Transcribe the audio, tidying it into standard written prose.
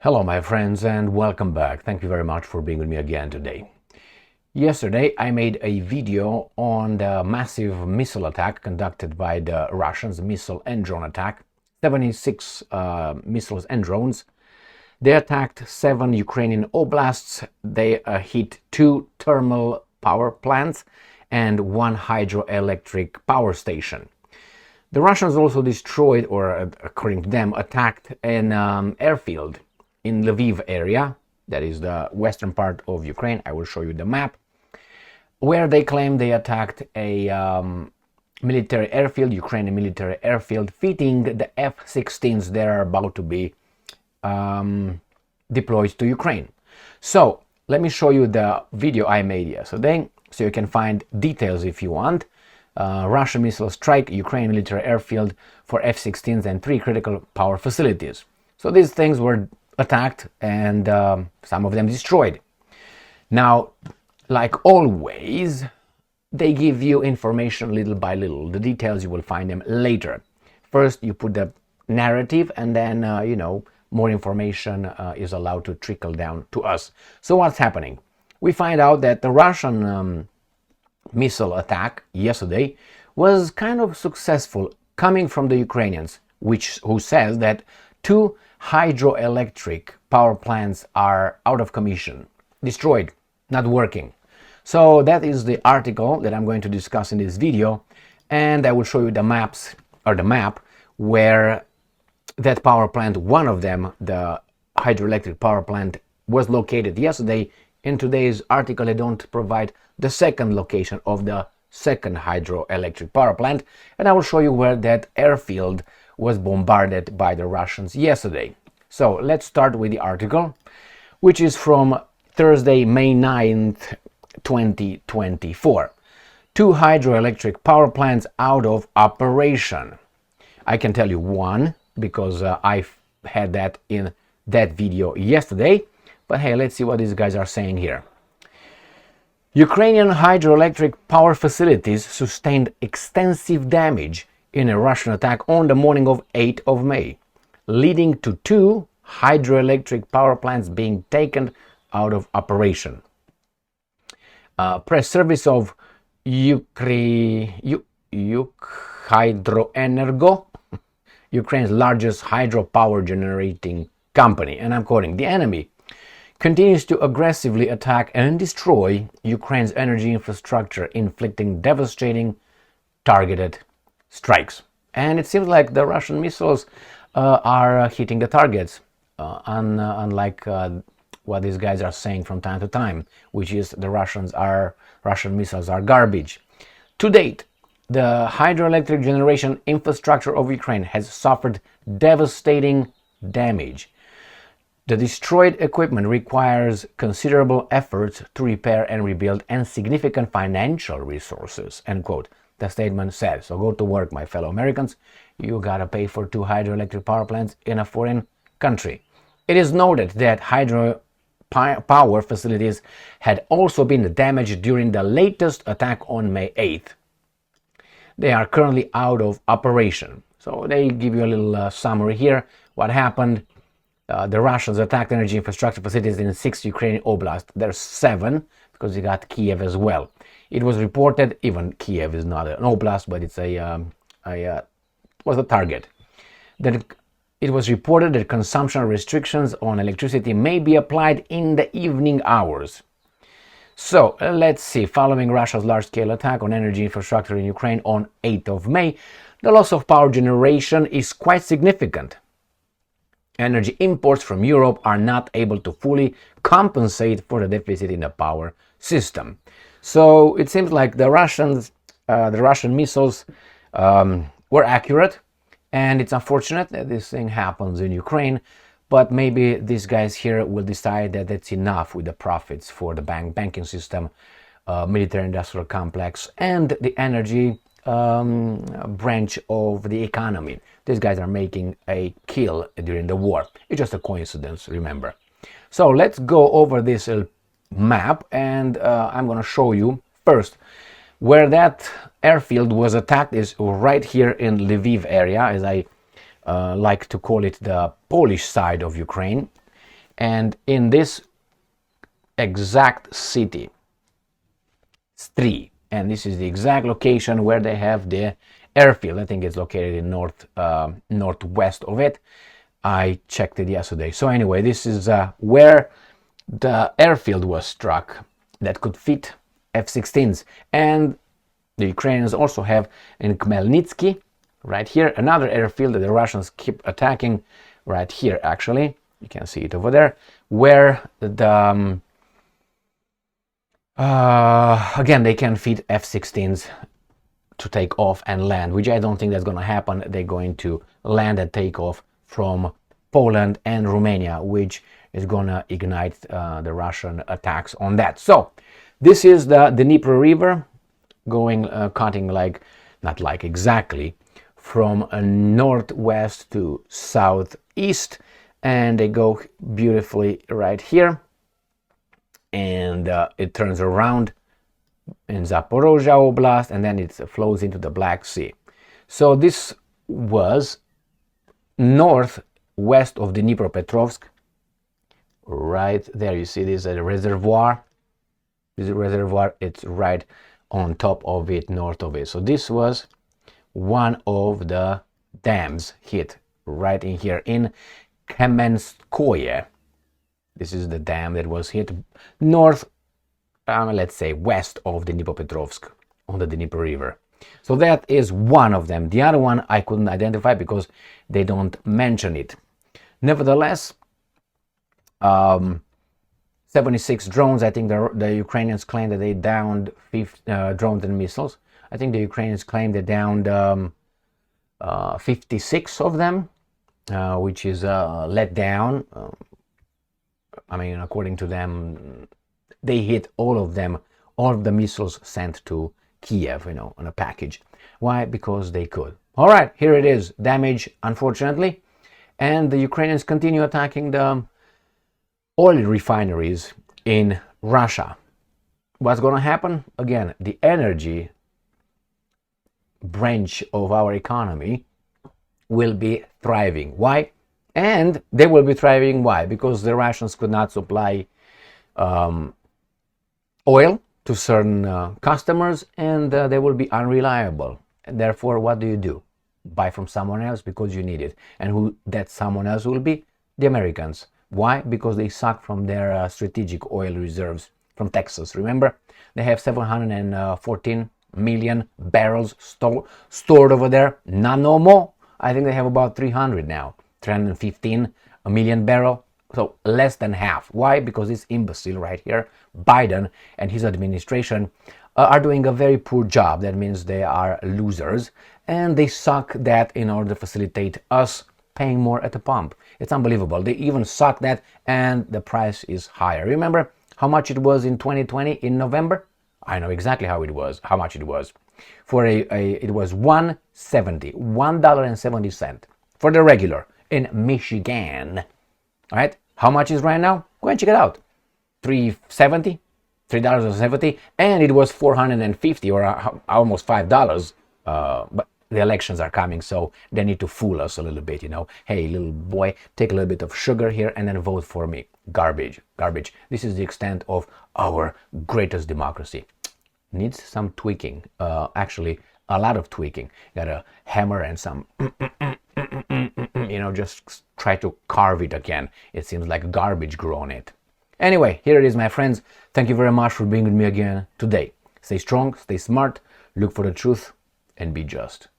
Hello my friends and welcome back. Thank you very much for being with me again today. Yesterday I made a video on the massive missile attack conducted by the Russians, missile and drone attack. 76 missiles and drones. They attacked 7 Ukrainian oblasts. They hit 2 thermal power plants and 1 hydroelectric power station. The Russians also destroyed, or according to them, attacked an airfield in Lviv area, that is the western part of Ukraine. I will show you the map, where they claim they attacked a military airfield, Ukrainian military airfield, fitting the F-16s that are about to be deployed to Ukraine. So let me show you the video I made yesterday, so you can find details if you want. Russian missile strike Ukraine military airfield for F-16s and 3 critical power facilities. So these things were attacked and some of them destroyed. Now, like always, they give you information little by little. The details, you will find them later. First, you put the narrative, and then, more information is allowed to trickle down to us. So what's happening? We find out that the Russian missile attack yesterday was kind of successful, coming from the Ukrainians, who says that 2 hydroelectric power plants are out of commission, destroyed, not working. So that is the article that I'm going to discuss in this video, and I will show you the maps, or the map, where that power plant, one of them, the hydroelectric power plant, was located yesterday. In today's article I don't provide the second location of the second hydroelectric power plant, and I will show you where that airfield was bombarded by the Russians yesterday. So let's start with the article, which is from Thursday, May 9th, 2024. 2 hydroelectric power plants out of operation. I can tell you one, because I had that in that video yesterday. But hey, let's see what these guys are saying here. Ukrainian hydroelectric power facilities sustained extensive damage in a Russian attack on the morning of 8th of May, leading to 2 hydroelectric power plants being taken out of operation. Press service of Hydroenergo, Ukraine's largest hydropower generating company, and I'm quoting, "The enemy continues to aggressively attack and destroy Ukraine's energy infrastructure, inflicting devastating targeted strikes." And it seems like the Russian missiles are hitting the targets, unlike what these guys are saying from time to time, which is the Russian missiles are garbage. To date, the hydroelectric generation infrastructure of Ukraine has suffered devastating damage. The destroyed equipment requires considerable efforts to repair and rebuild and significant financial resources, end quote, the statement said. So go to work, my fellow Americans. You gotta pay for 2 hydroelectric power plants in a foreign country. It is noted that hydropower facilities had also been damaged during the latest attack on May 8th. They are currently out of operation. So they give you a little summary here. What happened? The Russians attacked energy infrastructure facilities in 6 Ukrainian oblasts. There's 7, because you got Kiev as well. It was reported, even Kiev is not an oblast, but it's was a target. That it was reported that consumption restrictions on electricity may be applied in the evening hours. So let's see. Following Russia's large-scale attack on energy infrastructure in Ukraine on 8th of May, the loss of power generation is quite significant. Energy imports from Europe are not able to fully compensate for the deficit in the power system. So it seems like the Russian missiles were accurate, and it's unfortunate that this thing happens in Ukraine, but maybe these guys here will decide that that's enough with the profits for the banking system, military-industrial complex, and the energy branch of the economy. These guys are making a kill during the war. It's just a coincidence, remember. So let's go over this map, and I'm going to show you first where that airfield was attacked. Is right here in Lviv area, as I like to call it, the Polish side of Ukraine. And in this exact city, Stri, and this is the exact location where they have the airfield. I think it's located in northwest of it. I checked it yesterday. So anyway, this is where the airfield was struck that could fit F-16s. And the Ukrainians also have in Khmelnytsky, right here, another airfield that the Russians keep attacking right here, actually. You can see it over there, where the again, they can fit F-16s to take off and land, which I don't think that's going to happen. They're going to land and take off from Poland and Romania, which is going to ignite the Russian attacks on that. So this is the Dnieper River going, cutting not exactly, from northwest to southeast, and they go beautifully right here, and it turns around in Zaporozhye Oblast, and then it flows into the Black Sea. So this was northwest of Dnipropetrovsk. Right there, you see this reservoir. This reservoir, it's right on top of it, north of it. So this was one of the dams hit right in here in Kamenskoye. This is the dam that was hit north, let's say west of Dnipropetrovsk on the Dnieper River. So that is one of them. The other one I couldn't identify because they don't mention it. Nevertheless, 76 drones. I think the Ukrainians claim that they downed 50 drones and missiles. I think the Ukrainians claim they downed 56 of them, which is let down. I mean, according to them, they hit all of them, all of the missiles sent to Kiev, on a package. Why? Because they could. All right, here it is. Damage, unfortunately. And the Ukrainians continue attacking the oil refineries in Russia. What's going to happen? Again, the energy branch of our economy will be thriving. Why? And they will be thriving. Why? Because the Russians could not supply oil to certain customers, and they will be unreliable. And therefore, what do? Buy from someone else because you need it. And who that someone else will be? The Americans. Why? Because they suck from their strategic oil reserves from Texas. Remember, they have 714 million barrels stored over there. Not no more. I think they have about 300 now. 315 million barrel. So less than half. Why? Because this imbecile right here, Biden and his administration, are doing a very poor job. That means they are losers, and they suck that in order to facilitate us paying more at the pump. It's unbelievable. They even suck that, and the price is higher. Remember how much it was in 2020 in November? I know exactly how much it was. For it was $1.70 for the regular in Michigan. All right, how much is right now? Go and check it out. $3.70, and it was $450 or almost $5. But the elections are coming, so they need to fool us a little bit, Hey, little boy, take a little bit of sugar here and then vote for me. Garbage. This is the extent of our greatest democracy. Needs some tweaking. Actually, a lot of tweaking. Got a hammer and some, just try to carve it again. It seems like garbage grew on it. Anyway, here it is, my friends. Thank you very much for being with me again today. Stay strong, stay smart, look for the truth, and be just.